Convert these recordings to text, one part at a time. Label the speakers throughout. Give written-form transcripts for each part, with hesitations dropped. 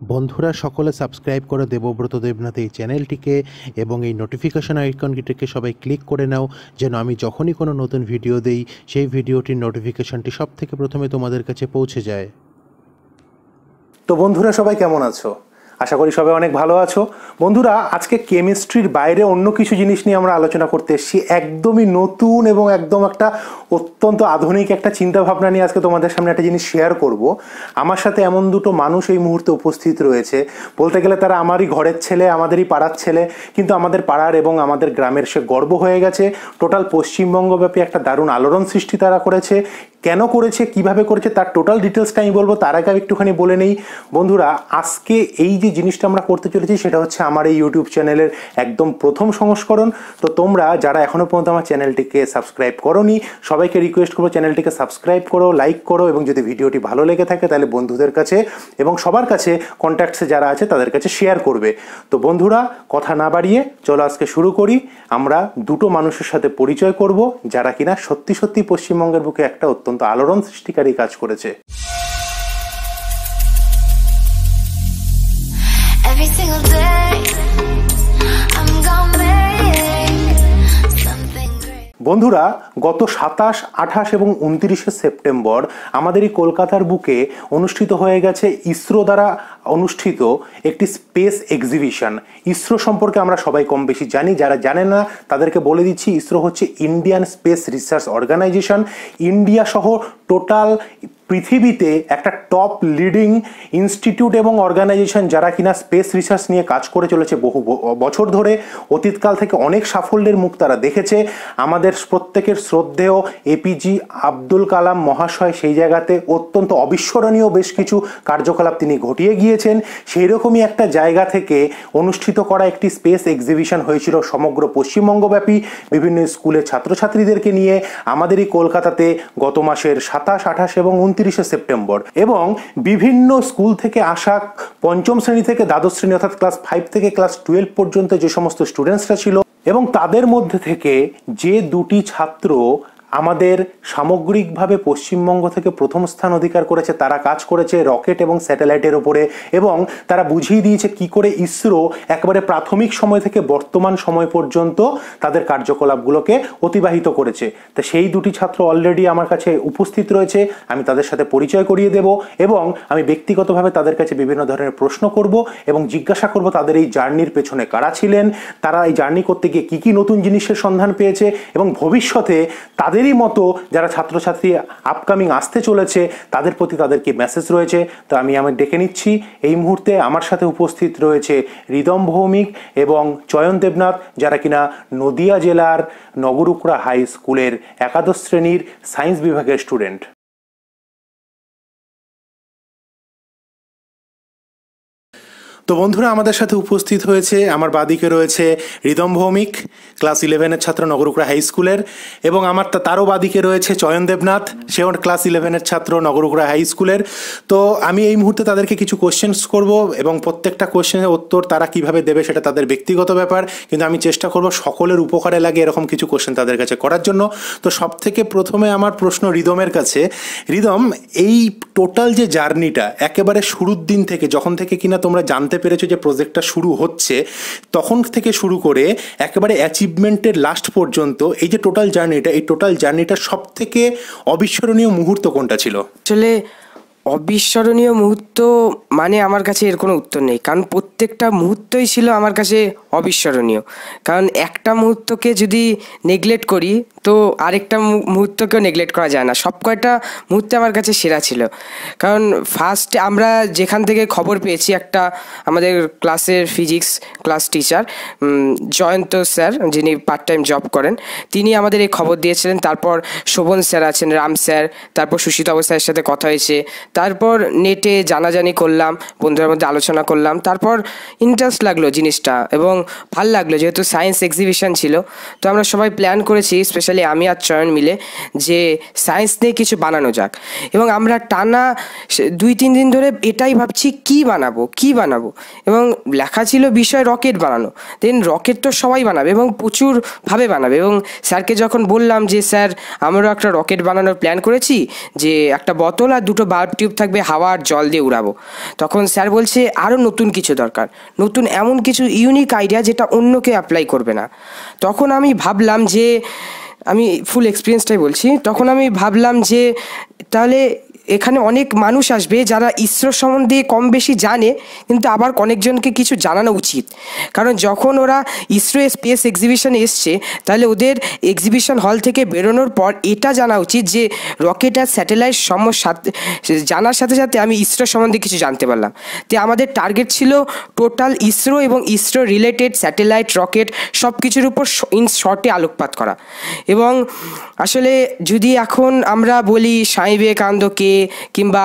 Speaker 1: বন্ধুরা সকলে সাবস্ক্রাইব করে দেবব্রত দেবনাথ এই চ্যানেলটিকে এবং এই নোটিফিকেশন আইকনটিকে সবাই ক্লিক করে নাও, যেন আমি যখনই কোনো নতুন ভিডিও দেই সেই ভিডিওটির নোটিফিকেশনটি সব থেকে প্রথমে তোমাদের কাছে পৌঁছে যায়।
Speaker 2: তো বন্ধুরা সবাই কেমন আছো? আশা করি সবাই অনেক ভালো আছো। বন্ধুরা, আজকে কেমিস্ট্রির বাইরে অন্য কিছু জিনিস নিয়ে আমরা আলোচনা করতে এসেছি। একদমই নতুন এবং একদম একটা অত্যন্ত আধুনিক একটা চিন্তাভাবনা নিয়ে আজকে তোমাদের সামনে একটা জিনিস শেয়ার করব। আমার সাথে এমন দুটো মানুষ এই মুহূর্তে উপস্থিত রয়েছে, বলতে গেলে তারা আমারই ঘরের ছেলে, আমাদেরই পাড়ার ছেলে, কিন্তু আমাদের পাড়ার এবং আমাদের গ্রামের সে গর্ব হয়ে গেছে। টোটাল পশ্চিমবঙ্গব্যাপী একটা দারুণ আলোড়ন সৃষ্টি তারা করেছে। কেন করেছে, কিভাবে করেছে, তার টোটাল ডিটেলসটা আমি বলবো। তার আগে একটুখানি বলে নেই বন্ধুরা, আজকে এই যে জিনিসটা আমরা করতে চলেছি সেটা হচ্ছে আমার এই ইউটিউব চ্যানেলের একদম প্রথম সংস্করণ। তো তোমরা যারা এখনও পর্যন্ত আমার চ্যানেলটিকে সাবস্ক্রাইব করোনি, সবাইকে রিকোয়েস্ট করবো চ্যানেলটিকে সাবস্ক্রাইব করো, লাইক করো, এবং যদি ভিডিওটি ভালো লেগে থাকে তাহলে বন্ধুদের কাছে এবং সবার কাছে কন্ট্যাক্টসে যারা আছে তাদের কাছে শেয়ার করবে। তো বন্ধুরা, কথা না বাড়িয়ে চলো আজকে শুরু করি। আমরা দুটো মানুষের সাথে পরিচয় করব যারা কিনা সত্যি সত্যি পশ্চিমবঙ্গের বুকে একটা অত্যন্ত আলোড়ন সৃষ্টিকারী কাজ করেছে। বন্ধুরা, গত 27, 28 এবং 29শে সেপ্টেম্বর আমাদের এই কলকাতার বুকে অনুষ্ঠিত হয়ে গেছে ইসরো দ্বারা অনুষ্ঠিত একটি স্পেস এক্সিবিশন। ইসরো সম্পর্কে আমরা সবাই কম বেশি জানি, যারা জানে না তাদেরকে বলে দিচ্ছি। ইসরো হচ্ছে Indian space research organisation. India সহ টোটাল পৃথিবীতে একটা টপ লিডিং ইনস্টিটিউট এবং অর্গানাইজেশন যারা কিনা স্পেস রিসার্চ নিয়ে কাজ করে চলেছে বহু বছর ধরে। অতীতকাল থেকে অনেক সাফল্যের মুখ তারা দেখেছে। আমাদের প্রত্যেকের শ্রদ্ধেয় এপিজি আব্দুল কালাম মহাশয় সেই জায়গাতে অত্যন্ত অবিস্মরণীয় বেশ কিছু কার্যকলাপ তিনি ঘটিয়ে গিয়েছেন। সেই রকমই একটা জায়গা থেকে অনুষ্ঠিত করা একটি স্পেস এক্সিবিশন হয়েছিল সমগ্র পশ্চিমবঙ্গব্যাপী বিভিন্ন স্কুলের ছাত্রছাত্রীদেরকে নিয়ে আমাদের এই কলকাতাতে গত মাসের 27, 28 এবং 29শে সেপ্টেম্বর। এবং বিভিন্ন স্কুল থেকে আসা পঞ্চম শ্রেণী থেকে দ্বাদশ শ্রেণী অর্থাৎ ক্লাস 5 থেকে ক্লাস 12 পর্যন্ত যে সমস্ত স্টুডেন্টসরা ছিল, এবং তাদের মধ্যে থেকে যে দুটি ছাত্র আমাদের সামগ্রিকভাবে পশ্চিমবঙ্গ থেকে প্রথম স্থান অধিকার করেছে, তারা কাজ করেছে রকেট এবং স্যাটেলাইটের ওপরে, এবং তারা বুঝিয়ে দিয়েছে কি করে ইসরো একেবারে প্রাথমিক সময় থেকে বর্তমান সময় পর্যন্ত তাদের কার্যকলাপগুলোকে অতিবাহিত করেছে। তো সেই দুটি ছাত্র অলরেডি আমার কাছে উপস্থিত রয়েছে। আমি তাদের সাথে পরিচয় করিয়ে দেব এবং আমি ব্যক্তিগতভাবে তাদের কাছে বিভিন্ন ধরনের প্রশ্ন করব এবং জিজ্ঞাসা করব তাদের এই জার্নির পেছনে কারা ছিলেন, তারা এই জার্নি করতে গিয়ে কী কী নতুন জিনিসের সন্ধান পেয়েছে, এবং ভবিষ্যতে তাদেরই মতো যারা ছাত্রছাত্রী আপকামিং আসতে চলেছে তাদের প্রতি তাদের কি মেসেজ রয়েছে। তো আমি ডেকে নিচ্ছি এই মুহূর্তে আমার সাথে উপস্থিত রয়েছে রিদম ভৌমিক এবং চয়ন দেবনাথ, যারা কিনা নদিয়া জেলার নগরুকড়া হাই স্কুলের একাদশ শ্রেণীর সায়েন্স বিভাগের স্টুডেন্ট। তো বন্ধুরা, আমাদের সাথে উপস্থিত হয়েছে, আমার বাদিকে রয়েছে রিদম ভৌমিক, ক্লাস 11-এর ছাত্র নগরুকড়া হাই স্কুলের, এবং আমার তারও বাদিকে রয়েছে চয়ন দেবনাথ, সেও ক্লাস 11-এর ছাত্র নগরুকড়া হাই স্কুলের। তো আমি এই মুহূর্তে তাদেরকে কিছু কোশ্চেন্স করব এবং প্রত্যেকটা কোশ্চেনের উত্তর তারা কিভাবে দেবে সেটা তাদের ব্যক্তিগত ব্যাপার, কিন্তু আমি চেষ্টা করব সকলের উপকারে লাগে এরকম কিছু কোশ্চেন তাদের কাছে করার জন্য। তো সব থেকে প্রথমে আমার প্রশ্ন রিদমের কাছে। রিদম, এই টোটাল যে জার্নিটা একেবারে শুরুর দিন থেকে, যখন থেকে কিনা তোমরা জানতে পেরেছো যে প্রজেক্টটা শুরু হচ্ছে, তখন থেকে শুরু করে একেবারে অ্যাচিভমেন্টের লাস্ট পর্যন্ত এই যে টোটাল জার্নিটা, এই টোটাল জার্নিটার সব থেকে অবিস্মরণীয় মুহূর্ত কোনটা ছিল?
Speaker 3: আসলে অবিস্মরণীয় মুহূর্ত মানে আমার কাছে এর কোনো উত্তর নেই, কারণ প্রত্যেকটা মুহূর্তই ছিল আমার কাছে অবিস্মরণীয়। কারণ একটা মুহূর্তকে যদি নেগলেক্ট করি তো আরেকটা মুহূর্তকেও নেগলেক্ট করা যায় না। সব কয়টা মুহূর্তে আমার কাছে সেরা ছিল। কারণ ফার্স্ট আমরা যেখান থেকে খবর পেয়েছি, একটা আমাদের ক্লাসের physics class teacher Jayanta sir, যিনি পার্ট টাইম জব করেন, তিনি আমাদের এই খবর দিয়েছিলেন। তারপর শোভন স্যার আছেন, রাম স্যার, তারপর সুশীতব স্যারের সাথে কথা হয়েছে, তারপর নেটে জানাজানি করলাম, বন্ধুদের মধ্যে আলোচনা করলাম, তারপর ইন্টারেস্ট লাগলো জিনিসটা এবং ভাল লাগলো। যেহেতু সায়েন্স এক্সিবিশন ছিল, তো আমরা সবাই প্ল্যান করেছি, স্পেশালি আমি আর চয়ন মিলে, যে সায়েন্স নিয়ে কিছু বানানো যাক। এবং আমরা টানা 2-3 দিন ধরে এটাই ভাবছি কি বানাবো, এবং লেখা ছিল বিষয় রকেট বানানো। দেন রকেট তো সবাই বানাবে এবং প্রচুরভাবে বানাবে, এবং স্যারকে যখন বললাম যে স্যার আমরাও একটা রকেট বানানোর প্ল্যান করেছি, যে একটা বোতল আর 2টো বাল্ব টিউব টিউব থাকবে, হাওয়া আর জল দিয়ে উড়াবো। তখন স্যার বলছে আরও নতুন কিছু দরকার, নতুন এমন কিছু ইউনিক আইডিয়া যেটা অন্য কেউ অ্যাপ্লাই করবে না। তখন আমি ভাবলাম যে, আমি ফুল এক্সপিরিয়েন্সটাই বলছি, তখন আমি ভাবলাম যে তাহলে এখানে অনেক মানুষ আসবে যারা ইসরো সম্বন্ধে কম বেশি জানে, কিন্তু আবার অনেকজনকে কিছু জানানো উচিত। কারণ যখন ওরা ইসরো স্পেস এক্সিবিশনে এসছে, তাহলে ওদের এক্সিবিশন হল থেকে বেরোনোর পর এটা জানা উচিত যে রকেট আর স্যাটেলাইট জানার সাথে সাথে আমি ইসরো সম্বন্ধে কিছু জানতে পারলাম। তো আমাদের টার্গেট ছিল টোটাল ইসরো এবং ইসরো রিলেটেড স্যাটেলাইট, রকেট সব কিছুর উপর ইন শর্টে আলোকপাত করা। এবং আসলে যদি এখন আমরা বলি স্বামী বিবেকানন্দকে, কিংবা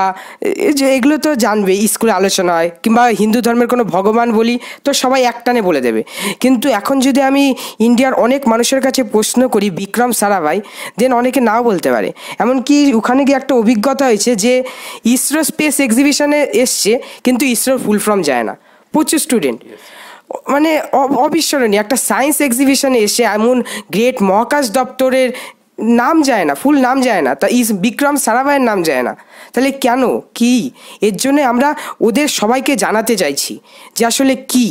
Speaker 3: যে এগুলো তো জানবে, স্কুলে আলোচনা হয়, কিংবা হিন্দু ধর্মের কোনো ভগবান বলি তো সবাই একটানে বলে দেবে। কিন্তু এখন যদি আমি ইন্ডিয়ার অনেক মানুষের কাছে প্রশ্ন করি বিক্রম সারাভাই, দেন অনেকে নাও বলতে পারে। এমনকি ওখানে গিয়ে একটা অভিজ্ঞতা হয়েছে যে ইসরো স্পেস এক্সিবিশনে এসছে কিন্তু ইসরোর ফুল ফর্ম যায় না, প্রচুর স্টুডেন্ট, মানে অবিস্মরণীয় একটা সায়েন্স এক্সিবিশনে এসে এমন গ্রেট মহাকাশ দপ্তরের নাম যায় না, ফুল নাম যায় না, তা বিক্রম সারাভাইয়ের নাম যায় না। তাহলে কেন, কি? এর জন্য আমরা ওদের সবাইকে জানাতে চাইছি যে আসলে কি।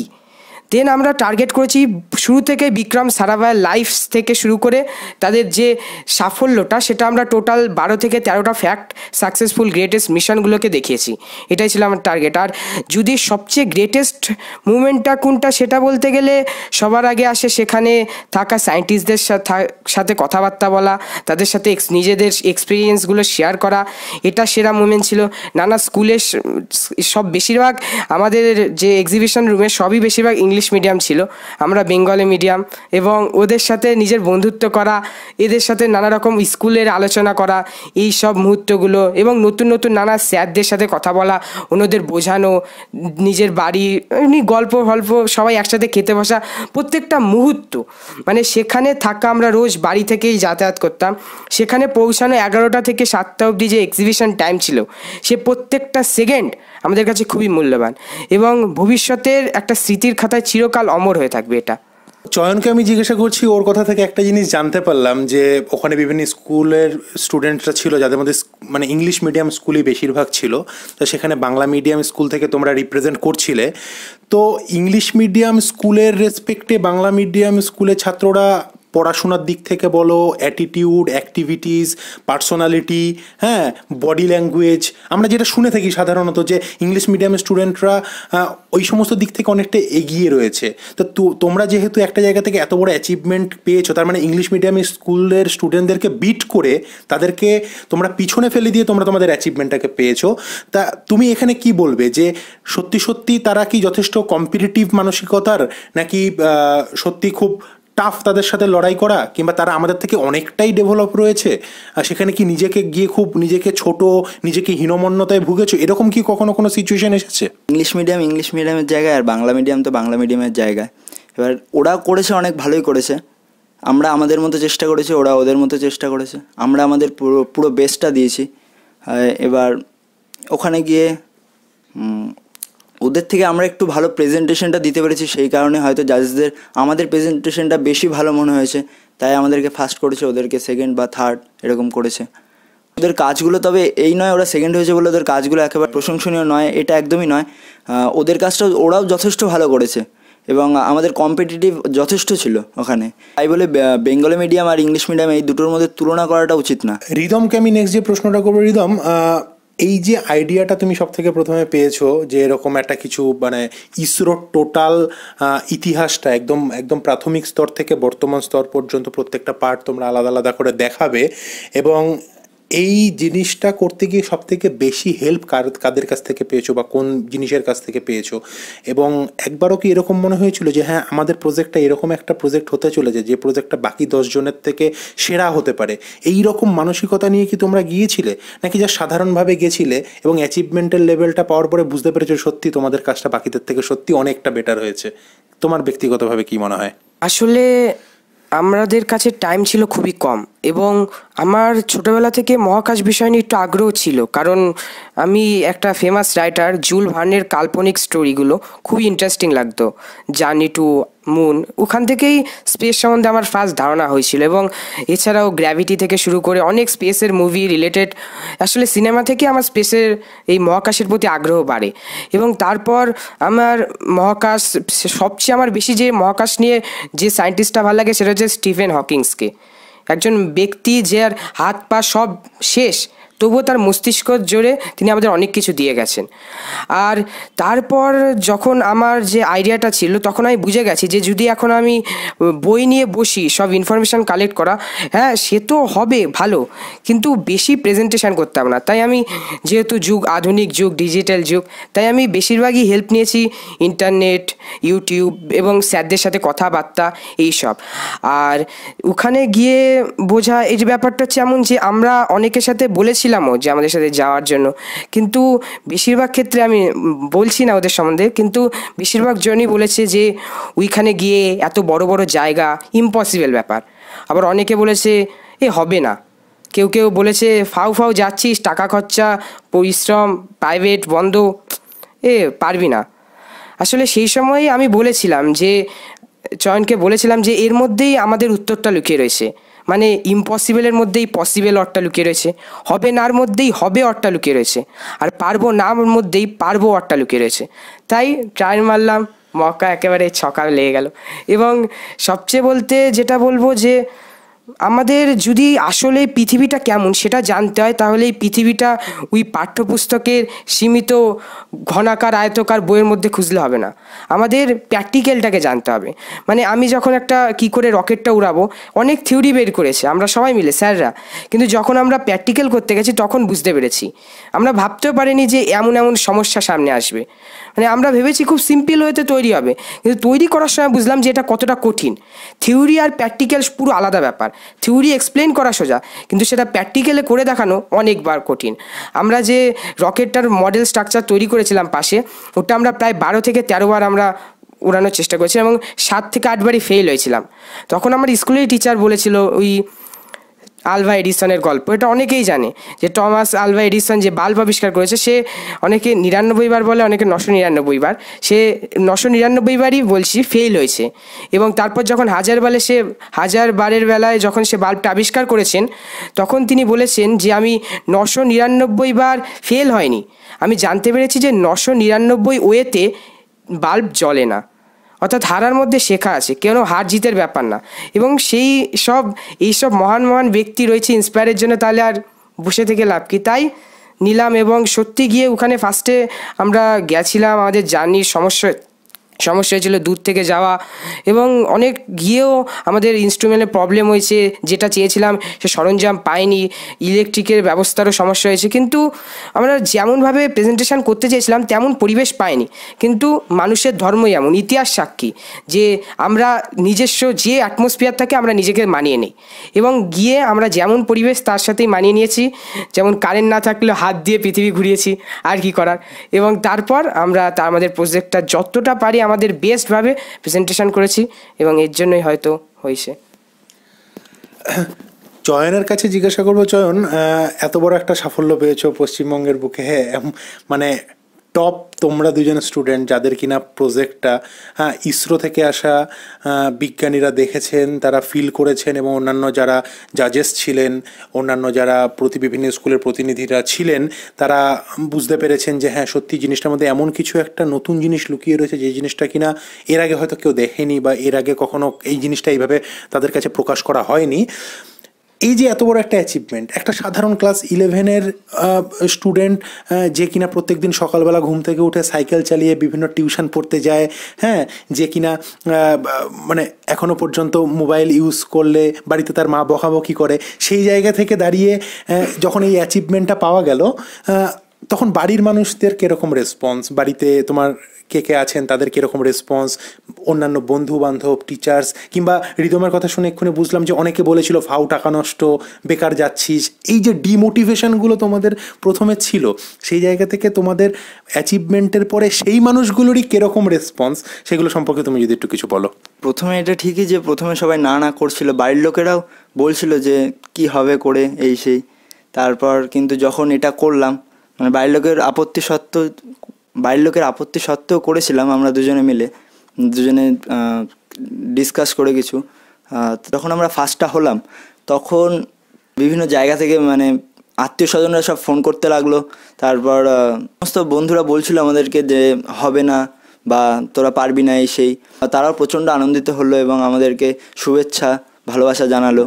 Speaker 3: দেন আমরা টার্গেট করেছি শুরু থেকে বিক্রম সারাভাইয়ের লাইফ থেকে শুরু করে তাদের যে সাফল্যটা, সেটা আমরা টোটাল 12 থেকে 13টা ফ্যাক্ট সাকসেসফুল গ্রেটেস্ট মিশনগুলোকে দেখিয়েছি। এটাই ছিল আমার টার্গেট। আর যদি সবচেয়ে গ্রেটেস্ট মুভমেন্টটা কোনটা সেটা বলতে গেলে সবার আগে আসে সেখানে থাকা সায়েন্টিস্টদের সাথে কথাবার্তা বলা, তাদের সাথে নিজেদের এক্সপিরিয়েন্সগুলো শেয়ার করা, এটা সেরা মুভমেন্ট ছিল। নানা স্কুলের সব বেশিরভাগ আমাদের যে এক্সিবিশন রুমে সবই বেশিরভাগ ইংলিশ মিডিয়াম ছিল, আমরা বেঙ্গলি মিডিয়াম, এবং ওদের সাথে নিজের বন্ধুত্ব করা, এদের সাথে নানা রকম স্কুলের আলোচনা করা, এই সব মুহূর্তগুলো, এবং নতুন নতুন নানা স্যারদের সাথে কথা বলা, ওনাদের বোঝানো, নিজের বাড়ি এমনি গল্প সবাই একসাথে খেতে বসা, প্রত্যেকটা মুহূর্ত, মানে সেখানে থাকা, আমরা রোজ বাড়ি থেকেই যাতায়াত করতাম, সেখানে পৌঁছানো 11টা থেকে 7টা অবধি যে এক্সিবিশন টাইম ছিল, সে প্রত্যেকটা সেকেন্ড আমাদের কাছে খুবই মূল্যবান এবং ভবিষ্যতের একটা স্মৃতির খাতায় চিরকাল অমর হয়ে থাকবে এটা।
Speaker 2: চয়নকে আমি জিজ্ঞাসা করছি, ওর কথা থেকে একটা জিনিস জানতে পারলাম যে ওখানে বিভিন্ন স্কুলের স্টুডেন্টরা ছিল যাদের মধ্যে মানে ইংলিশ মিডিয়াম স্কুলই বেশিরভাগ ছিল, তো সেখানে বাংলা মিডিয়াম স্কুল থেকে তোমরা রিপ্রেজেন্ট করছিলে। তো ইংলিশ মিডিয়াম স্কুলের রেসপেক্টে বাংলা মিডিয়াম স্কুলের ছাত্ররা পড়াশোনার দিক থেকে বলো, অ্যাটিটিউড, অ্যাক্টিভিটিস, পার্সোনালিটি, হ্যাঁ, বডি ল্যাঙ্গুয়েজ, আমরা যেটা শুনে থাকি সাধারণত যে ইংলিশ মিডিয়ামের স্টুডেন্টরা ওই সমস্ত দিক থেকে অনেকটা এগিয়ে রয়েছে। তো তোমরা যেহেতু একটা জায়গা থেকে এত বড় অ্যাচিভমেন্ট পেয়েছো, তার মানে ইংলিশ মিডিয়াম স্কুলের স্টুডেন্টদেরকে বিট করে তাদেরকে তোমরা পিছনে ফেলে দিয়ে তোমরা তোমাদের অ্যাচিভমেন্টটাকে পেয়েছো। তা তুমি এখানে কি বলবে যে সত্যি সত্যি তারা কি যথেষ্ট কম্পিটিটিভ মানসিকতার, নাকি সত্যি খুব টাফ তাদের সাথে লড়াই করা, কিংবা তারা আমাদের থেকে অনেকটাই ডেভেলপ রয়েছে? আর সেখানে কি নিজেকে গিয়ে খুব নিজেকে ছোট, নিজেকে হীনমন্যতায় ভুগেছো, এরকম কি কখনো কোনো সিচুয়েশন এসেছে?
Speaker 4: ইংলিশ মিডিয়ামের জায়গায় আর বাংলা মিডিয়াম তো বাংলা মিডিয়ামের জায়গায়। এবার ওরা করেছে, অনেক ভালোই করেছে, আমরা আমাদের মতো চেষ্টা করেছি, ওরা ওদের মতো চেষ্টা করেছে, আমরা আমাদের পুরো বেস্টটা দিয়েছি। এবার ওখানে গিয়ে ওদের থেকে আমরা একটু ভালো প্রেজেন্টেশনটা দিতে পেরেছি, সেই কারণে হয়তো জাজেসদের আমাদের প্রেজেন্টেশনটা বেশি ভালো মনে হয়েছে, তাই আমাদেরকে ফার্স্ট করেছে, ওদেরকে সেকেন্ড বা থার্ড এরকম করেছে। ওদের কাজগুলো, তবে এই নয় ওরা সেকেন্ড হয়েছে বলে ওদের কাজগুলো একেবারে প্রশংসনীয় নয়, এটা একদমই নয়। ওদের কাজটা ওরাও যথেষ্ট ভালো করেছে এবং আমাদের কম্পিটিটিভ যথেষ্ট ছিল ওখানে। তাই বলে বেঙ্গলি মিডিয়াম আর ইংলিশ মিডিয়াম এই দুটোর মধ্যে তুলনা করাটা উচিত না।
Speaker 2: রিদমকে আমি নেক্সট যে প্রশ্নটা করবো, রিদম, এই যে আইডিয়াটা তুমি সব থেকে প্রথমে পেয়েছো যে এরকম একটা কিছু, মানে ইসরোর টোটাল ইতিহাসটা একদম প্রাথমিক স্তর থেকে বর্তমান স্তর পর্যন্ত প্রত্যেকটা পার্ট তোমরা আলাদা আলাদা করে দেখাবে, এবং এই জিনিসটা করতে গিয়ে সব থেকে বেশি হেল্প কাদের কাছ থেকে পেয়েছো বা কোন জিনিসের কাছ থেকে পেয়েছো? এবং একবারও কি এরকম মনে হয়েছিল যে হ্যাঁ, আমাদের প্রজেক্টটা এরকম একটা প্রজেক্ট হতে চলেছে যে প্রজেক্টটা বাকি 10 জনের থেকে সেরা হতে পারে, এই রকম মানসিকতা নিয়ে কি তোমরা গিয়েছিলে, নাকি যা সাধারণভাবে গেছিলে এবং অ্যাচিভমেন্টের লেভেলটা পাওয়ার পরে বুঝতে পেরেছো সত্যি তোমাদের কাজটা বাকিদের থেকে সত্যি অনেকটা বেটার হয়েছে? তোমার ব্যক্তিগতভাবে কি মনে হয়?
Speaker 3: আসলে আমাদের কাছে টাইম ছিল খুবই কম, এবং আমার ছোটোবেলা থেকে মহাকাশ বিষয় নিয়ে একটু আগ্রহ ছিল, কারণ আমি একটা ফেমাস রাইটার জুল ভার্নের কাল্পনিক স্টোরিগুলো খুবই ইন্টারেস্টিং লাগতো। জার্নি টু মুন, ওখান থেকেই স্পেস সম্বন্ধে আমার ফার্স্ট ধারণা হয়েছিল। এবং এছাড়াও গ্র্যাভিটি থেকে শুরু করে অনেক স্পেসের মুভি রিলেটেড, আসলে সিনেমা থেকে আমার স্পেসের এই মহাকাশের প্রতি আগ্রহ বাড়ে। এবং তারপর আমার মহাকাশ, সবচেয়ে আমার বেশি যে মহাকাশ নিয়ে যে সায়েন্টিস্টটা ভালো লাগে সেটা হচ্ছে স্টিফেন হকিংসকে। একজন ব্যক্তি যার হাত পা সব শেষ, তবুও তার মস্তিষ্ক জোরে তিনি আমাদের অনেক কিছু দিয়ে গেছেন। আর তারপর যখন আমার যে আইডিয়াটা ছিল, তখন আমি বুঝে গেছি যে যদি এখন আমি বই নিয়ে বসি সব ইনফরমেশান কালেক্ট করা, হ্যাঁ সে তো হবে ভালো, কিন্তু বেশি প্রেজেন্টেশন করতাম না। তাই আমি, যেহেতু যুগ আধুনিক যুগ, ডিজিটাল যুগ, তাই আমি বেশিরভাগই হেল্প নিয়েছি ইন্টারনেট, ইউটিউব এবং স্যারদের সাথে কথাবার্তা এইসব। আর ওখানে গিয়ে বোঝা এই যে ব্যাপারটা হচ্ছে এমন যে আমরা অনেকের সাথে বলেছিলামও যে আমাদের সাথে যাওয়ার জন্য, কিন্তু বেশিরভাগ ক্ষেত্রে, আমি বলছি না ওদের সম্বন্ধে, কিন্তু বেশিরভাগ জনই বলেছে যে ওইখানে গিয়ে এত বড় বড় জায়গা ইম্পসিবল ব্যাপার। আবার অনেকে বলেছে এ হবে না, কেউ কেউ বলেছে ফাউ ফাউ যাচ্ছিস, টাকা খরচা, পরিশ্রম, প্রাইভেট বন্ধ, পারবি না। আসলে সেই সময় আমি বলেছিলাম যে, চয়নকে বলেছিলাম যে এর মধ্যেই আমাদের উত্তরটা লুকিয়ে রয়েছে, মানে ইম্পসিবলের মধ্যেই পসিবল অর্থটা লুকিয়ে রয়েছে, হবে নার মধ্যেই হবে অর্থটা লুকিয়ে রয়েছে, আর পারবো নার মধ্যেই পারবো অর্থটা লুকিয়ে রয়েছে। তাই ট্রাই মারলাম, মক্কা একেবারে ছকা লেগে গেল। এবং সবচেয়ে বলতে যেটা বলবো যে আমাদের যদি আসলে পৃথিবীটা কেমন সেটা জানতে হয়, তাহলে এই পৃথিবীটা ওই পাঠ্যপুস্তকের সীমিত ঘনাকার আয়তকার বইয়ের মধ্যে খুঁজলে হবে না, আমাদের প্র্যাকটিক্যালটাকে জানতে হবে। মানে আমি যখন একটা কী করে রকেটটা উড়াবো, অনেক থিওরি বের করেছে আমরা সবাই মিলে স্যাররা, কিন্তু যখন আমরা প্র্যাকটিক্যাল করতে গেছি তখন বুঝতে পেরেছি, আমরা ভাবতেও পারিনি যে এমন এমন সমস্যা সামনে আসবে। মানে আমরা ভেবেছি খুব সিম্পল হয়তো তৈরি হবে, কিন্তু তৈরি করার সময় বুঝলাম যে এটা কতটা কঠিন। থিওরি আর প্র্যাকটিক্যাল পুরো আলাদা ব্যাপার। থিওরি এক্সপ্লেন করা সোজা, কিন্তু সেটা প্র্যাকটিক্যালে করে দেখানো অনেকবার কঠিন। আমরা যে রকেটটার মডেল স্ট্রাকচার তৈরি করেছিলাম পাশে, ওটা আমরা প্রায় 12 থেকে 13 বার আমরা উড়ানোর চেষ্টা করেছিলাম এবং 7 থেকে 8 বারই ফেল হয়েছিলাম। তখন আমার স্কুলের টিচার বলেছিল ওই আলভা এডিসনের গল্প, এটা অনেকেই জানে যে টমাস আলভা এডিসন যে বাল্ব আবিষ্কার করেছে, সে অনেকে 99 বার বলে, অনেকে 999 বার, সে 999 বারই বলছি ফেল হয়েছে। এবং তারপর যখন 1000 বারে, সে 1000 বারের বেলায় যখন সে বাল্বটা আবিষ্কার করেছেন, তখন তিনি বলেছেন যে আমি 999 বার ফেল হয়নি, আমি জানতে পেরেছি যে 999 ওয়েতে বাল্ব জ্বলে না। অর্থাৎ হারার মধ্যে শেখা আছে, কেন হার জিতের ব্যাপার না। এবং এইসব মহান মহান ব্যক্তি রয়েছে ইন্সপায়ারের জন্য, তাহলে আর বসে থেকে লাভ কি। তাই নিলাম এবং সত্যি গিয়ে ওখানে ফার্স্টে আমরা গেছিলাম, আমাদের জার্নির সমস্যা হয়েছিল দূর থেকে যাওয়া, এবং অনেক গিয়েও আমাদের ইনস্ট্রুমেন্টের প্রবলেম হয়েছে, যেটা চেয়েছিলাম সে সরঞ্জাম পাইনি, ইলেকট্রিকের ব্যবস্থারও সমস্যা হয়েছে। কিন্তু আমরা যেমনভাবে প্রেজেন্টেশন করতে চেয়েছিলাম তেমন পরিবেশ পাইনি। কিন্তু মানুষের ধর্মই এমন, ইতিহাস সাক্ষী যে আমরা নিজস্ব যে অ্যাটমসফিয়ার থাকে আমরা নিজেকে মানিয়ে নিই, এবং গিয়ে আমরা যেমন পরিবেশ তার সাথেই মানিয়ে নিয়েছি। যেমন কারেন্ট না থাকলেও হাত দিয়ে পৃথিবী ঘুরিয়েছি, আর কি করার। এবং তারপর আমরা আমাদের প্রজেক্টটা যতটা পারি আমাদের বেস্টভাবে প্রেজেন্টেশন করেছি, এবং এর জন্যই হয়তো হয়েছে।
Speaker 2: চয়নের কাছে জিজ্ঞাসা করবো, চয়ন এত বড় একটা সাফল্য পেয়েছো পশ্চিমবঙ্গের বুকে, হ্যাঁ মানে টপ তোমরা দুজন স্টুডেন্ট যাদের কিনা প্রজেক্টটা ইসরো থেকে আসা বিজ্ঞানীরা দেখেছেন, তারা ফিল করেছেন, এবং অন্যান্য যারা জাজেস ছিলেন, অন্যান্য যারা বিভিন্ন স্কুলের প্রতিনিধিরা ছিলেন, তারা বুঝতে পেরেছেন যে হ্যাঁ সত্যি জিনিসটার মধ্যে এমন কিছু একটা নতুন জিনিস লুকিয়ে রয়েছে, যে জিনিসটা কিনা এর আগে হয়তো কেউ দেখেনি, বা এর আগে কখনো এই জিনিসটা এইভাবে তাদের কাছে প্রকাশ করা হয়নি। এই যে এত বড় একটা অ্যাচিভমেন্ট, একটা সাধারণ ক্লাস 11-এর স্টুডেন্ট যে কিনা প্রত্যেক দিন সকালবেলা ঘুম থেকে উঠে সাইকেল চালিয়ে বিভিন্ন টিউশন পড়তে যায়, হ্যাঁ, যে কিনা মানে এখনও পর্যন্ত মোবাইল ইউজ করলে বাড়িতে তার মা বকাবকি করে, সেই জায়গা থেকে দাঁড়িয়ে যখন এই অ্যাচিভমেন্টটা পাওয়া গেল, তখন বাড়ির মানুষদের কীরকম রেসপন্স, বাড়িতে তোমার কে কে আছেন তাদের কীরকম রেসপন্স, অন্যান্য বন্ধু বান্ধব, টিচার্স, কিংবা রিদমের কথা শুনে এক্ষুনি বুঝলাম যে অনেকে বলেছিল ফাউ টাকা নষ্ট, বেকার যাচ্ছিস, এই যে ডিমোটিভেশনগুলো তোমাদের প্রথমে ছিল, সেই জায়গা থেকে তোমাদের অ্যাচিভমেন্টের পরে সেই মানুষগুলোরই কীরকম রেসপন্স, সেগুলো সম্পর্কে তুমি যদি একটু কিছু বলো।
Speaker 4: প্রথমে এটা ঠিকই যে প্রথমে সবাই না না করছিল, বাড়ির লোকেরাও বলছিল যে কি হবে করে এই সেই। তারপর কিন্তু যখন এটা করলাম, মানে বাড়ির লোকের আপত্তি সত্ত্বেও করেছিলাম আমরা দুজনে মিলে, দুজনে ডিসকাস করে কিছু। তখন আমরা ফার্স্টটা হলাম, তখন বিভিন্ন জায়গা থেকে মানে আত্মীয় স্বজনরা সব ফোন করতে লাগলো। তারপর সমস্ত বন্ধুরা বলছিল আমাদেরকে যে হবে না বা তোরা পারবি না এই সেই। তারাও প্রচণ্ড আনন্দিত হলো এবং আমাদেরকে শুভেচ্ছা ভালোবাসা জানালো।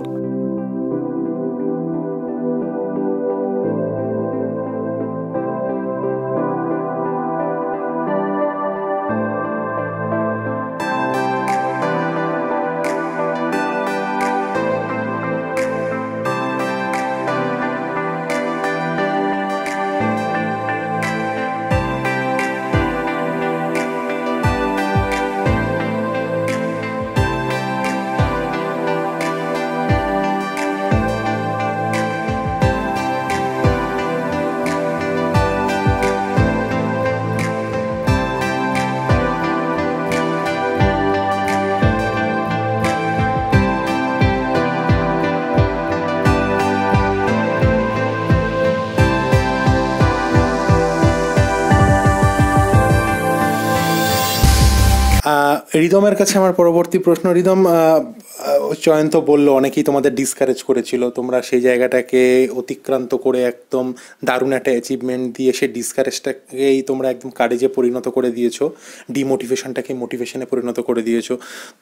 Speaker 2: রিদমের কাছে আমার পরবর্তী প্রশ্ন। রিদম, চয়ন তো বললো অনেকেই তোমাদের ডিসকারেজ করেছিল, তোমরা সেই জায়গাটাকে অতিক্রান্ত করে একদম দারুণ একটা অ্যাচিভমেন্ট দিয়ে সেই ডিসকারেজটাকেই তোমরা একদম কারেজে পরিণত করে দিয়েছো, ডিমোটিভেশনটাকে মোটিভেশনে পরিণত করে দিয়েছো।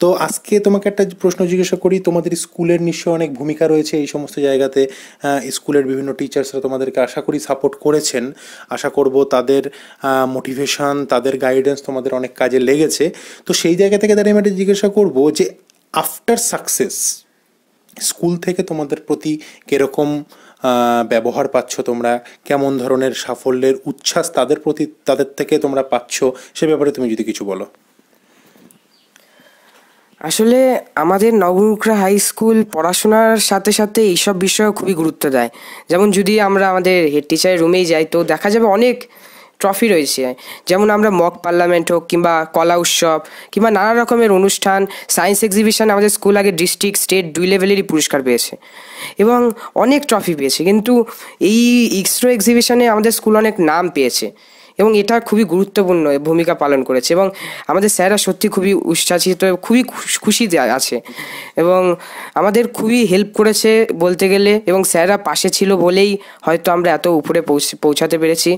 Speaker 2: তো আজকে তোমাকে একটা প্রশ্ন জিজ্ঞাসা করি, তোমাদের স্কুলের নিশ্চয়ই অনেক ভূমিকা রয়েছে এই সমস্ত জায়গাতে, স্কুলের বিভিন্ন টিচার্সরা তোমাদেরকে আশা করি সাপোর্ট করেছেন, আশা করব তাদের মোটিভেশন, তাদের গাইডেন্স তোমাদের অনেক কাজে লেগেছে। তো সেই জায়গা থেকে দাঁড়িয়ে আমি জিজ্ঞাসা করবো যে আফটার সাকসেস স্কুল থেকে তোমাদের প্রতি কিরকম ব্যবহার পাচ্ছ তোমরা, কেমন ধরনের সাফল্যের উচ্ছ্বাস তাদের থেকে তোমরা পাচ্ছ, সে ব্যাপারে তুমি যদি কিছু বলো।
Speaker 3: আসলে আমাদের নবমুখরা হাই স্কুল পড়াশোনার সাথে সাথে এইসব বিষয়ে খুবই গুরুত্ব দেয়। যেমন যদি আমরা আমাদের হেড টিচারের রুমেই যাই তো দেখা যাবে অনেক ট্রফি রয়েছে, যেমন আমরা মক পার্লামেন্ট হোক কিংবা কলা উৎসব কিংবা নানা রকমের অনুষ্ঠান, সায়েন্স এক্সিবিশন, আমাদের স্কুল আগে ডিস্ট্রিক্ট, স্টেট 2 লেভেলেরই পুরস্কার পেয়েছে এবং অনেক ট্রফি পেয়েছে। কিন্তু এই ইসরো এক্সিবিশনে আমাদের স্কুল অনেক নাম পেয়েছে এবং এটা খুবই গুরুত্বপূর্ণ ভূমিকা পালন করেছে এবং আমাদের স্যাররা সত্যি খুবই উচ্ছ্বাসিত, খুবই খুশিতে আছে এবং আমাদের খুবই হেল্প করেছে বলতে গেলে, এবং স্যাররা পাশে ছিল বলেই হয়তো আমরা এত উপরে পৌঁছাতে পেরেছি।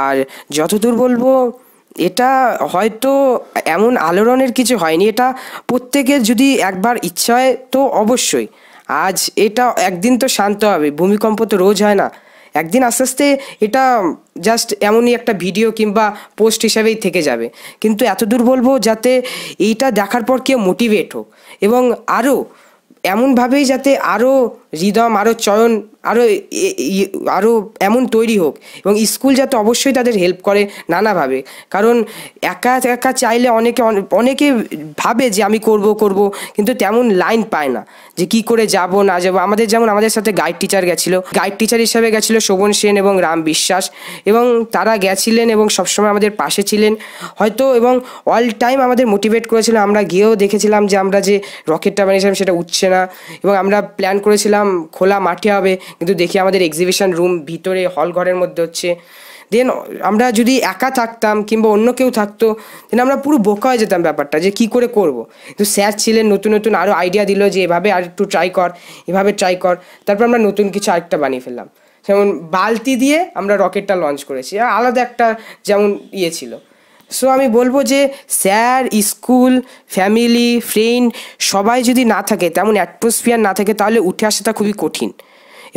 Speaker 3: আর যতদূর বলবো, এটা হয়তো এমন আলোড়নের কিছু হয়নি, এটা প্রত্যেকের যদি একবার ইচ্ছা হয় তো অবশ্যই আজ এটা একদিন তো শান্ত হবে, ভূমিকম্প তো রোজ হয় না, একদিন আস্তে আস্তে এটা জাস্ট এমনই একটা ভিডিও কিংবা পোস্ট হিসাবেই থেকে যাবে। কিন্তু এতদূর বলবো যাতে এইটা দেখার পর কেউ মোটিভেট হোক এবং আরও এমনভাবেই যাতে আরও রিদম, আরও চয়ন, আরও এমন তৈরি হোক এবং স্কুল যাতে অবশ্যই তাদের হেল্প করে নানাভাবে। কারণ একা একা চাইলে অনেকে ভাবে যে আমি করব, কিন্তু তেমন লাইন পায় না যে কি করে যাব না যাব। আমাদের সাথে গাইড টিচার গেছিলো, গাইড টিচার হিসাবে গেছিলো শোভন সেন এবং রাম বিশ্বাস, এবং তারা গেছিলেন এবং সবসময় আমাদের পাশে ছিলেন হয়তো, এবং অল টাইম আমাদের মোটিভেট করেছিলেন। আমরা গিয়েও দেখেছিলাম যে আমরা যে রকেটটা বানিয়েছিলাম সেটা উঠছে না, এবং আমরা প্ল্যান করেছিলাম খোলা মাঠে হবে, কিন্তু দেখি আমাদের এক্সিবিশন রুম ভিতরে হল ঘরের মধ্যে হচ্ছে। দেন আমরা যদি একা থাকতাম কিংবা অন্য কেউ থাকতো দেন আমরা পুরো বোকা হয়ে যেতাম ব্যাপারটা যে কী করে করব। কিন্তু স্যার ছিলেন, নতুন নতুন আরও আইডিয়া দিল যে এভাবে আর একটু ট্রাই কর, এভাবে ট্রাই কর। তারপর আমরা নতুন কিছু আরেকটা বানিয়ে ফেললাম, যেমন বালতি দিয়ে আমরা রকেটটা লঞ্চ করেছি, আলাদা একটা যেমন ছিল। সো আমি বলবো যে স্যার, স্কুল, ফ্যামিলি, ফ্রেন্ড সবাই যদি না থাকে, তেমন অ্যাটমসফিয়ার না থাকে, তাহলে উঠে আসাটা খুবই কঠিন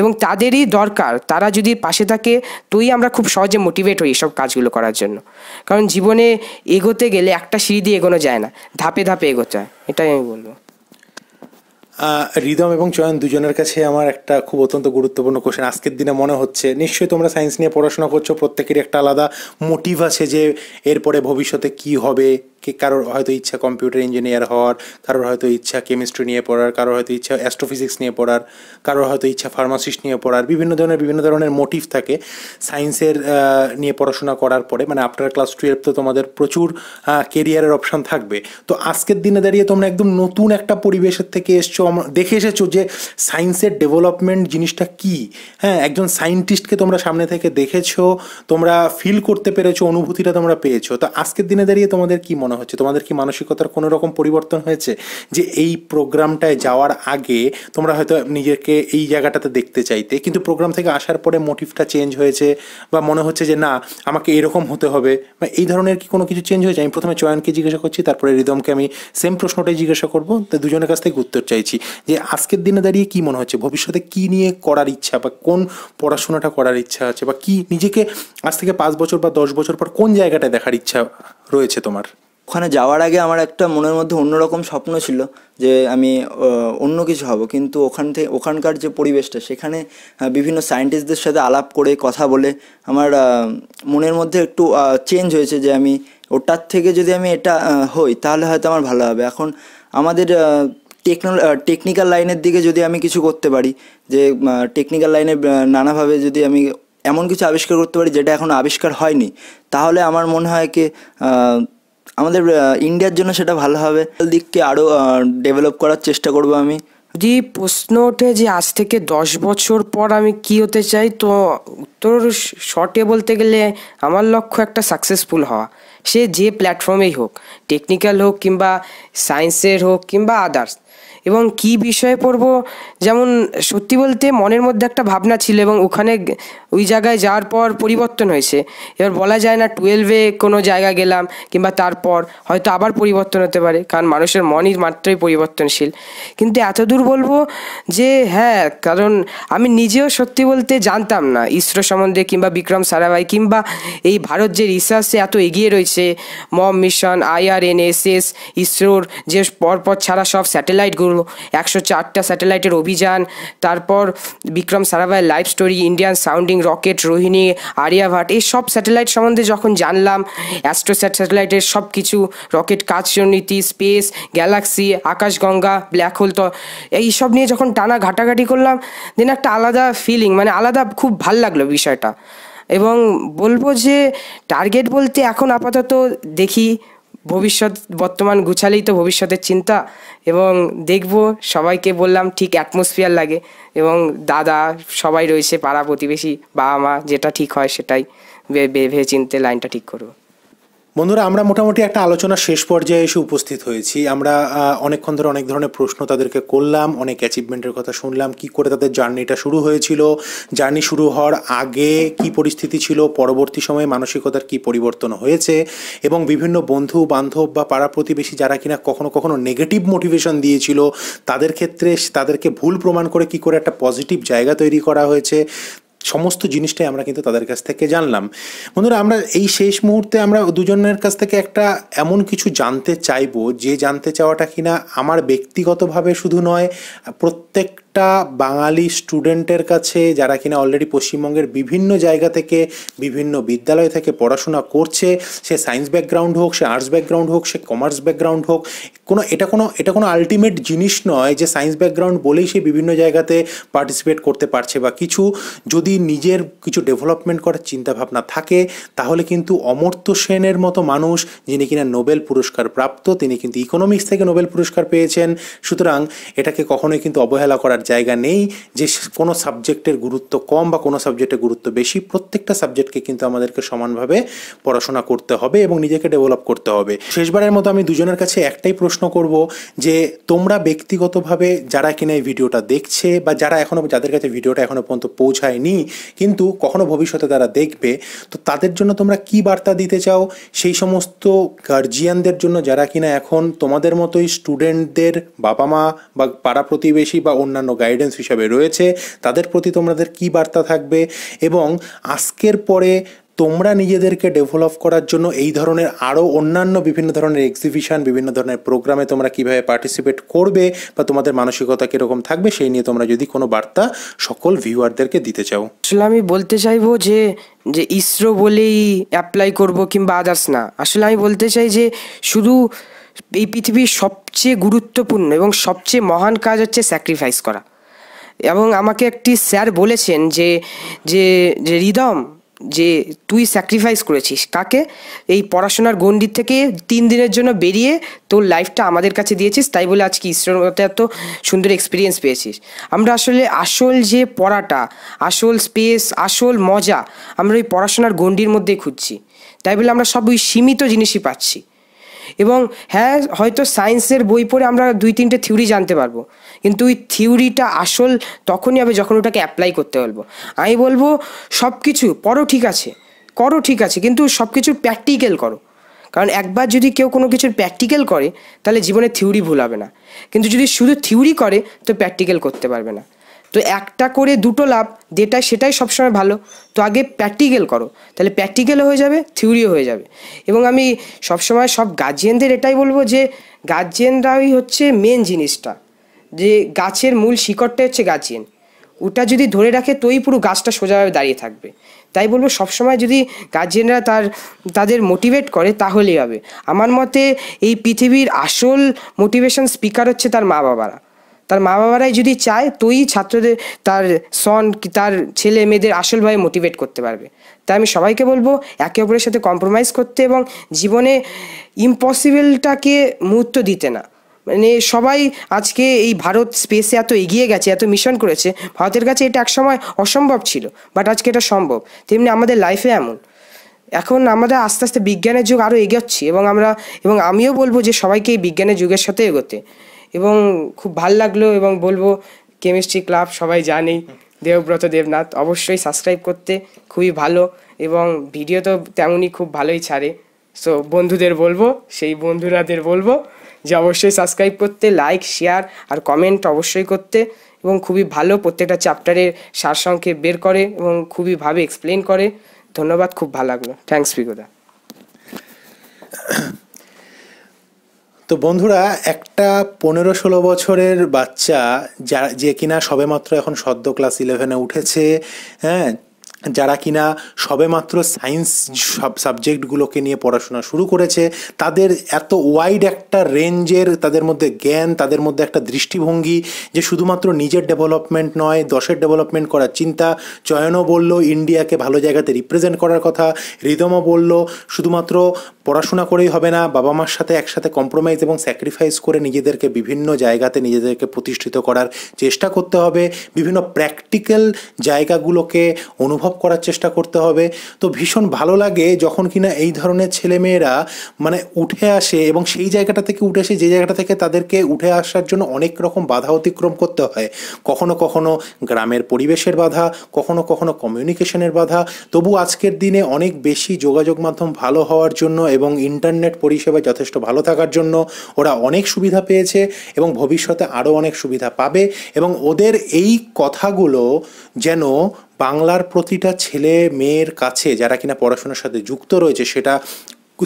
Speaker 3: এবং তাদেরই দরকার। তারা যদি পাশে থাকে তোই আমরা খুব সহজে মোটিভেট হই এসব কাজগুলো করার জন্য। কারণ জীবনে এগোতে গেলে একটা সিঁড়ি দিয়ে এগোনো যায় না, ধাপে ধাপে এগোতে হয়, এটাই আমি বলবো।
Speaker 2: রিদম এবং চয়ন দুজনের কাছে আমার একটা খুব অত্যন্ত গুরুত্বপূর্ণ কোশ্চেন আজকের দিনে মনে হচ্ছে। নিশ্চয়ই তোমরা সায়েন্স নিয়ে পড়াশোনা করছো, প্রত্যেকেরই একটা আলাদা মোটিভ আছে যে এরপরে ভবিষ্যতে কি হবে। কারোর হয়তো ইচ্ছা কম্পিউটার ইঞ্জিনিয়ার হওয়ার, কারোর হয়তো ইচ্ছা কেমিস্ট্রি নিয়ে পড়ার, কারোর হয়তো ইচ্ছা অ্যাস্ট্রোফিজিক্স নিয়ে পড়ার, কারোর হয়তো ইচ্ছা ফার্মাসিস্ট নিয়ে পড়ার। বিভিন্ন ধরনের মোটিভ থাকে সায়েন্সের নিয়ে পড়াশোনা করার পরে। মানে আফটার ক্লাস 12 তো তোমাদের প্রচুর কেরিয়ারের অপশান থাকবে। তো আজকের দিনে দাঁড়িয়ে তোমরা একদম নতুন একটা পরিবেশের থেকে এসছো, দেখে এসেছো যে সায়েন্সের ডেভেলপমেন্ট জিনিসটা কি। হ্যাঁ, একজন সায়েন্টিস্টকে তোমরা সামনে থেকে দেখেছো, তোমরা ফিল করতে পেরেছো, অনুভূতিটা তোমরা পেয়েছো। তো আজকের দিনে দাঁড়িয়ে তোমাদের কি মনে হচ্ছে? তোমাদের কি মানসিকতার কোনো রকম পরিবর্তন হয়েছে যে এই প্রোগ্রামটায় যাওয়ার আগে তোমরা হয়তো নিজেকে এই জায়গাটাতে দেখতে চাইতে, কিন্তু প্রোগ্রাম থেকে আসার পরে মোটিভটা চেঞ্জ হয়েছে, বা মনে হচ্ছে যে না আমাকে এরকম হতে হবে, বা এই ধরনের কি কোনো কিছু চেঞ্জ হয়েছে? আমি প্রথমে চয়নকে জিজ্ঞাসা করছি, তারপরে রিদমকে আমি সেম প্রশ্নটাই জিজ্ঞাসা করবো। তো দুজনের কাছ থেকে উত্তর চাইছি যে আজকের দিনে দাঁড়িয়ে কি মনে হচ্ছে, ভবিষ্যতে কি নিয়ে করার ইচ্ছা, বা কোন পড়াশোনাটা করার ইচ্ছা আছে, বা কি নিজেকে আজ থেকে 5 বছর বা 10 বছর পর কোন জায়গাটায় দেখার ইচ্ছা রয়েছে তোমার?
Speaker 4: ওখানে যাওয়ার আগে আমার একটা মনের মধ্যে অন্যরকম স্বপ্ন ছিল যে আমি অন্য কিছু হব, কিন্তু ওখানকার যে পরিবেশটা, সেখানে বিভিন্ন সায়েন্টিস্টদের সাথে আলাপ করে কথা বলে আমার মনের মধ্যে একটু চেঞ্জ হয়েছে যে আমি ওটার থেকে যদি আমি এটা হই তাহলে হয়তো আমার ভালো হবে। এখন আমাদের টেকনিক্যাল লাইনের দিকে যদি আমি কিছু করতে পারি, যে টেকনিক্যাল লাইনে নানাভাবে যদি আমি এমন কিছু আবিষ্কার করতে পারি যেটা এখনও আবিষ্কার হয়নি, তাহলে আমার মনে হয় কি আমাদের ইন্ডিয়ার জন্য সেটা ভালো হবে। দিককে আরও ডেভেলপ করার চেষ্টা করব আমি।
Speaker 3: যদি প্রশ্ন ওঠে যে আজ থেকে 10 বছর পর আমি কি হতে চাই, তো উত্তর শর্টে বলতে গেলে আমার লক্ষ্য একটা সাকসেসফুল হওয়া, সে যে প্ল্যাটফর্মেই হোক, টেকনিক্যাল হোক কিংবা সায়েন্সের হোক কিংবা আদার্স। এবং কি বিষয়ে পড়বো, যেমন সত্যি বলতে মনের মধ্যে একটা ভাবনা ছিল, এবং ওই জায়গায় যাওয়ার পর পরিবর্তন হয়েছে। এবার বলা যায় না 12-এ কোনো জায়গা গেলাম কিংবা তারপর হয়তো আবার পরিবর্তন হতে পারে, কারণ মানুষের মনই মাত্রই পরিবর্তনশীল। কিন্তু এতদূর বলবো যে হ্যাঁ, কারণ আমি নিজেও সত্যি বলতে জানতাম না ইসরো সম্বন্ধে, কিংবা বিক্রম সারাভাই, কিংবা এই ভারত যে রিসার্চে এত এগিয়ে রয়েছে, মম মিশন, IRNSS, ইসরোর যে পরপর ছাড়া সব স্যাটেলাইটগুলো, 104টা স্যাটেলাইটের অভিযান, তারপর বিক্রম সারাভাইয়ের life story, Indian sounding rocket, Rohini, Aryabhata, এই সব স্যাটেলাইট সম্বন্ধে যখন জানলাম, অ্যাস্ট্রোস্যাট স্যাটেলাইটের সব কিছু, রকেট কাজনীতি, স্পেস, গ্যালাক্সি, আকাশগঙ্গা, ব্ল্যাক হোল, তো এইসব নিয়ে যখন টানা ঘাটাঘাটি করলাম, দেন একটা আলাদা ফিলিং, মানে আলাদা খুব ভাল লাগলো বিষয়টা। এবং বলবো যে টার্গেট বলতে এখন আপাতত দেখি, ভবিষ্যৎ বর্তমান গুছালেই তো ভবিষ্যতের চিন্তা। এবং দেখবো, সবাইকে বললাম ঠিক অ্যাটমসফিয়ার লাগে, এবং দাদা সবাই রয়েছে, পাড়া প্রতিবেশী, বাবা মা, যেটা ঠিক হয় সেটাই ভেবে চিনতে লাইনটা ঠিক করবো।
Speaker 2: বন্ধুরা, আমরা মোটামুটি একটা আলোচনার শেষ পর্যায়ে এসে উপস্থিত হয়েছি। আমরা অনেকক্ষণ ধরে অনেক ধরনের প্রশ্ন তাদেরকে করলাম, অনেক অ্যাচিভমেন্টের কথা শুনলাম, কি করে তাদের জার্নিটা শুরু হয়েছিল, জার্নি শুরু হওয়ার আগে কি পরিস্থিতি ছিল, পরবর্তী সময়ে মানসিকতার কি পরিবর্তন হয়েছে, এবং বিভিন্ন বন্ধু বান্ধব বা পাড়া প্রতিবেশী যারা কিনা কখনো কখনো নেগেটিভ মোটিভেশন দিয়েছিল, তাদের ক্ষেত্রে তাদেরকে ভুল প্রমাণ করে কি করে একটা পজিটিভ জায়গা তৈরি করা হয়েছে, সমস্ত জিনিসটাই আমরা কিন্তু তাদের কাছ থেকে জানলাম। বন্ধুরা, আমরা এই শেষ মুহূর্তে আমরা দুজনের কাছ থেকে একটা এমন কিছু জানতে চাইবো, যে জানতে চাওয়াটা কিনা আমার ব্যক্তিগতভাবে শুধু নয়, প্রত্যেকটা বাঙালি স্টুডেন্টের কাছে, যারা কিনা অলরেডি পশ্চিমবঙ্গের বিভিন্ন জায়গা থেকে, বিভিন্ন বিদ্যালয় থেকে পড়াশোনা করছে, সে সায়েন্স ব্যাকগ্রাউন্ড হোক, সে আর্টস ব্যাকগ্রাউন্ড হোক, সে কমার্স ব্যাকগ্রাউন্ড হোক, এটা কোনো আলটিমেট জিনিস নয় যে সায়েন্স ব্যাকগ্রাউন্ড বলেই সে বিভিন্ন জায়গাতে পার্টিসিপেট করতে পারছে বা কিছু। যদি নিজের কিছু ডেভেলপমেন্ট করার চিন্তাভাবনা থাকে, তাহলে কিন্তু অমর্ত্য সেনের মতো মানুষ, যিনি কিনা নোবেল পুরস্কার প্রাপ্ত, তিনি কিন্তু ইকোনমিক্স থেকে নোবেল পুরস্কার পেয়েছেন। সুতরাং এটাকে কখনোই কিন্তু অবহেলা করার জায়গা নেই যে কোনো সাবজেক্টের গুরুত্ব কম বা কোনো সাবজেক্টের গুরুত্ব বেশি। প্রত্যেকটা সাবজেক্টকে কিন্তু আমাদেরকে সমানভাবে পড়াশোনা করতে হবে এবং নিজেকে ডেভেলপ করতে হবে। শেষবারের মতো আমি দুজনের কাছে একটাই প্রশ্ন করব, যে তোমরা ব্যক্তিগতভাবে যারা কিনা এই ভিডিওটা দেখছে, বা যাদের কাছে ভিডিওটা এখনো পর্যন্ত পৌঁছায়নি কিন্তু কখনো ভবিষ্যতে তারা দেখবে, তো তাদের জন্য তোমরা কি বার্তা দিতে চাও? সেই সমস্ত গার্জিয়ানদের জন্য যারা কিনা এখন তোমাদের মতোই স্টুডেন্টদের বাবা মা বা পাড়া প্রতিবেশী বা অন্যান্য গাইডেন্স হিসাবে রয়েছে, তাদের প্রতি তোমাদের কি বার্তা থাকবে? এবং আজকের পরে তোমরা নিজেদেরকে ডেভেলপ করার জন্য এই ধরনের আরও অন্যান্য বিভিন্ন ধরনের এক্সিবিশন, বিভিন্ন ধরনের প্রোগ্রামে তোমরা কীভাবে পার্টিসিপেট করবে বা তোমাদের মানসিকতা কীরকম থাকবে সেই নিয়ে তোমরা যদি কোনো বার্তা সকল ভিউয়ারদেরকে দিতে চাও।
Speaker 3: আসলে আমি বলতে চাইবো যে যে ইসরো বলেই অ্যাপ্লাই করব কিংবা আদার্স না। আসলে আমি বলতে চাই যে শুধু এই পৃথিবীর সবচেয়ে গুরুত্বপূর্ণ এবং সবচেয়ে মহান কাজ হচ্ছে স্যাক্রিফাইস করা। এবং আমাকে একটি স্যার বলেছেন যে যে যে রিদম, যে তুই স্যাক্রিফাইস করেছিস কাকে? এই পড়াশোনার গণ্ডির থেকে 3 দিনের জন্য বেরিয়ে তোর লাইফটা আমাদের কাছে দিয়েছিস, তাই বলে আজকে ইসরোর মতো এত সুন্দর এক্সপিরিয়েন্স পেয়েছিস। আমরা আসলে আসল যে পড়াটা, আসল স্পেস, আসল মজা আমরা ওই পড়াশোনার গণ্ডির মধ্যেই খুঁজছি, তাই বলে আমরা সব ওই সীমিত জিনিসই পাচ্ছি। এবং হ্যাঁ, হয়তো সায়েন্সের বই পড়ে আমরা 2-3টে থিওরি জানতে পারবো, কিন্তু ওই থিওরিটা আসল তখনই হবে যখন ওটাকে অ্যাপ্লাই করতে বলবো। আমি বলবো সব কিছু পড়ো ঠিক আছে, করো ঠিক আছে, কিন্তু সব কিছু প্র্যাকটিক্যাল করো। কারণ একবার যদি কেউ কোনো কিছুর প্র্যাকটিক্যাল করে তাহলে জীবনে থিওরি ভুল হবে না, কিন্তু যদি শুধু থিওরি করে তো প্র্যাকটিক্যাল করতে পারবে না। তো একটা করে দুটো লাভ, যেটা সেটাই সবসময় ভালো। তো আগে প্র্যাকটিক্যাল করো, তাহলে প্র্যাকটিক্যালও হয়ে যাবে, থিওরিও হয়ে যাবে। এবং আমি সবসময় সব গার্জিয়ানদের এটাই বলবো যে গার্জিয়ানরাই হচ্ছে মেন জিনিসটা, যে গাছের মূল শিকড়টা হচ্ছে গার্জিয়ান। ওটা যদি ধরে রাখে তোই পুরো গাছটা সোজাভাবে দাঁড়িয়ে থাকবে। তাই বলবো সবসময় যদি গার্জিয়ানরা তাদের মোটিভেট করে তাহলেই হবে। আমার মতে এই পৃথিবীর আসল মোটিভেশন স্পিকার হচ্ছে তার মা বাবারা। তার মা বাবারাই যদি চায় তোই ছাত্রদের, তার তার ছেলে মেয়েদের আসলভাবে মোটিভেট করতে পারবে। তাই আমি সবাইকে বলবো একে অপরের সাথে কম্প্রোমাইজ করতে এবং জীবনে ইম্পসিবলটাকে মুহূর্ত দিতে না। মানে সবাই আজকে এই ভারত স্পেসে এত এগিয়ে গেছে, এত মিশন করেছে, ভারতের কাছে এটা একসময় অসম্ভব ছিল, বাট আজকে এটা সম্ভব। তেমনি আমাদের লাইফে এমন এখন আমরা আস্তে আস্তে বিজ্ঞানের যুগ আরও এগোচ্ছি, এবং আমিও বলবো যে সবাইকে এই বিজ্ঞানের যুগের সাথে এগোতে। এবং খুব ভাল লাগলো, এবং বলবো কেমিস্ট্রি ক্লাব সবাই জানেই, দেবব্রত দেবনাথ অবশ্যই সাবস্ক্রাইব করতে, খুবই ভালো, এবং ভিডিও তো তেমনই খুব ভালোই ছাড়ে। সো বন্ধুদের বলবো, সেই বন্ধুরাদের বলবো যে অবশ্যই সাবস্ক্রাইব করতে, লাইক, শেয়ার আর কমেন্ট অবশ্যই করতে। এবং খুবই ভালো, প্রত্যেকটা চ্যাপ্টারের সারসংক্ষেপ বের করে এবং খুবই ভাবে এক্সপ্লেন করে। ধন্যবাদ, খুব ভালো লাগলো। থ্যাঙ্কস পিকুদা।
Speaker 2: তো বন্ধুরা, একটা 15-16 বছরের বাচ্চা যে কিনা সবেমাত্র এখন সদ্য ক্লাস 11-এ উঠেছে, হ্যাঁ, যারা কিনা সবেমাত্র সায়েন্স সাবজেক্টগুলোকে নিয়ে পড়াশোনা শুরু করেছে, তাদের এত ওয়াইড একটা রেঞ্জের তাদের মধ্যে জ্ঞান, তাদের মধ্যে একটা দৃষ্টিভঙ্গি যে শুধুমাত্র নিজের ডেভেলপমেন্ট নয়, দেশের ডেভেলপমেন্ট করার চিন্তা। চয়নও বলল ইন্ডিয়াকে ভালো জায়গাতে রিপ্রেজেন্ট করার কথা, রিদমও বলল শুধুমাত্র পড়াশোনা করেই হবে না, বাবা মার সাথে একসাথে কম্প্রোমাইজ এবং স্যাক্রিফাইস করে নিজেদেরকে বিভিন্ন জায়গাতে নিজেদেরকে প্রতিষ্ঠিত করার চেষ্টা করতে হবে, বিভিন্ন প্র্যাকটিক্যাল জায়গাগুলোকে অনুভব করার চেষ্টা করতে হবে। তো ভীষণ ভালো লাগে যখন কিনা এই ধরনের ছেলেমেয়েরা মানে উঠে আসে, এবং সেই জায়গাটা থেকে উঠে আসে যে জায়গাটা থেকে তাদেরকে উঠে আসার জন্য অনেক রকম বাধা অতিক্রম করতে হয়। কখনো কখনো গ্রামের পরিবেশের বাধা, কখনো কখনো কমিউনিকেশনের বাধা। তবু আজকের দিনে অনেক বেশি যোগাযোগ মাধ্যম ভালো হওয়ার জন্য এবং ইন্টারনেট পরিষেবা যথেষ্ট ভালো থাকার জন্য ওরা অনেক সুবিধা পেয়েছে এবং ভবিষ্যতে আরও অনেক সুবিধা পাবে। এবং ওদের এই কথাগুলো যেন বাংলার প্রতিটা ছেলে মেয়ের কাছে, যারা কিনা পড়াশোনার সাথে যুক্ত রয়েছে, সেটা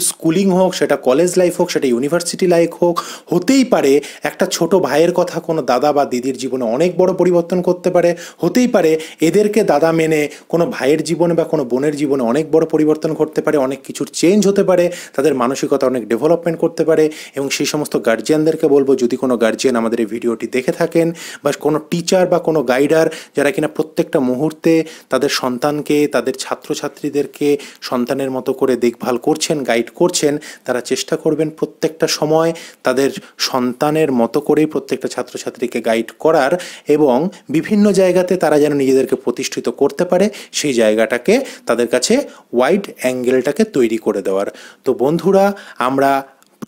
Speaker 2: স্কুলিং হোক, সেটা কলেজ লাইফ হোক, সেটা ইউনিভার্সিটি লাইফ হোক, হতেই পারে একটা ছোট ভাইয়ের কথা কোনো দাদা বা দিদির জীবনে অনেক বড় পরিবর্তন করতে পারে। হতেই পারে এদেরকে দাদা মেনে কোনো ভাইয়ের জীবনে বা কোনো বোনের জীবনে অনেক বড় পরিবর্তন ঘটতে পারে, অনেক কিছুর চেঞ্জ হতে পারে, তাদের মানসিকতা অনেক ডেভেলপমেন্ট করতে পারে। এবং সেই সমস্ত গার্জিয়ানদেরকে বলবো, যদি কোনো গার্জিয়ান আমাদের এই ভিডিওটি দেখে থাকেন, বা কোনো টিচার বা কোনো গাইডার যারা কিনা প্রত্যেকটা মুহূর্তে তাদের সন্তানকে, তাদের ছাত্রছাত্রীদেরকে সন্তানের মতো করে দেখভাল করছেন, গাইড করছেন, তারা চেষ্টা করবেন প্রত্যেকটা সময় তাদের সন্তানের মতো করেই প্রত্যেকটা ছাত্রছাত্রীকে গাইড করার, এবং বিভিন্ন জায়গাতে তারা যেন নিজেদেরকে প্রতিষ্ঠিত করতে পারে সেই জায়গাটাকে তাদের কাছে ওয়াইড অ্যাঙ্গেলটাকে তৈরি করে দেওয়ার। তো বন্ধুরা, আমরা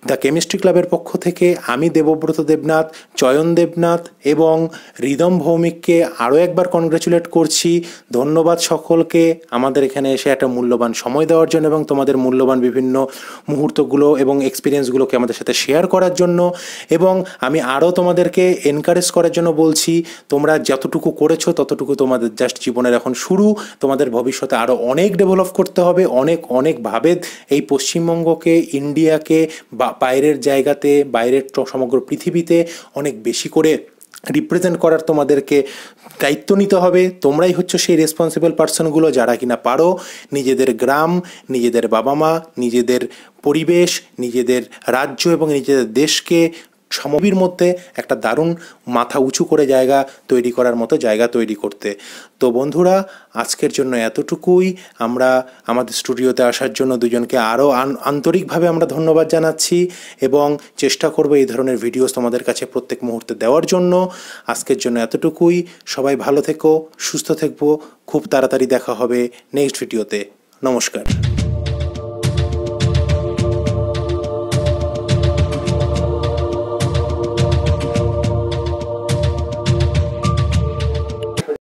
Speaker 2: দ্য কেমিস্ট্রি ক্লাবের পক্ষ থেকে আমি দেবব্রত দেবনাথ, চয়ন দেবনাথ এবং রিদম ভৌমিককে আরও একবার কনগ্র্যাচুলেট করছি। ধন্যবাদ সকলকে আমাদের এখানে এসে একটা মূল্যবান সময় দেওয়ার জন্য এবং তোমাদের মূল্যবান বিভিন্ন মুহূর্তগুলো এবং এক্সপিরিয়েন্সগুলোকে আমাদের সাথে শেয়ার করার জন্য। এবং আমি আরও তোমাদেরকে এনকারেজ করার জন্য বলছি, তোমরা যতটুকু করেছো ততটুকু তোমাদের জাস্ট জীবনের এখন শুরু। তোমাদের ভবিষ্যতে আরও অনেক ডেভেলপ করতে হবে, অনেকভাবে এই পশ্চিমবঙ্গকে, ইন্ডিয়াকে বা বাইরের জায়গাতে, বাইরের সমগ্র পৃথিবীতে অনেক বেশি করে রিপ্রেজেন্ট করার তোমাদেরকে দায়িত্ব নিতে হবে। তোমরাই হচ্ছে সেই রেসপন্সিবল পার্সনগুলো যারা কিনা পারো নিজেদের গ্রাম, নিজেদের বাবা মা, নিজেদের পরিবেশ, নিজেদের রাজ্য এবং নিজেদের দেশকে সমবির মধ্যে একটা দারুণ মাথা উঁচু করে জায়গা তৈরি করার মতো জায়গা তৈরি করতে। তো বন্ধুরা, আজকের জন্য এতটুকুই। আমরা আমাদের স্টুডিওতে আসার জন্য দুজনকে আরও আন্তরিকভাবে আমরা ধন্যবাদ জানাচ্ছি এবং চেষ্টা করব এই ধরনের ভিডিওস তোমাদের কাছে প্রত্যেক মুহূর্তে দেওয়ার জন্য। আজকের জন্য এতটুকুই। সবাই ভালো থেকো, সুস্থ থাকবো। খুব তাড়াতাড়ি দেখা হবে নেক্সট ভিডিওতে। নমস্কার।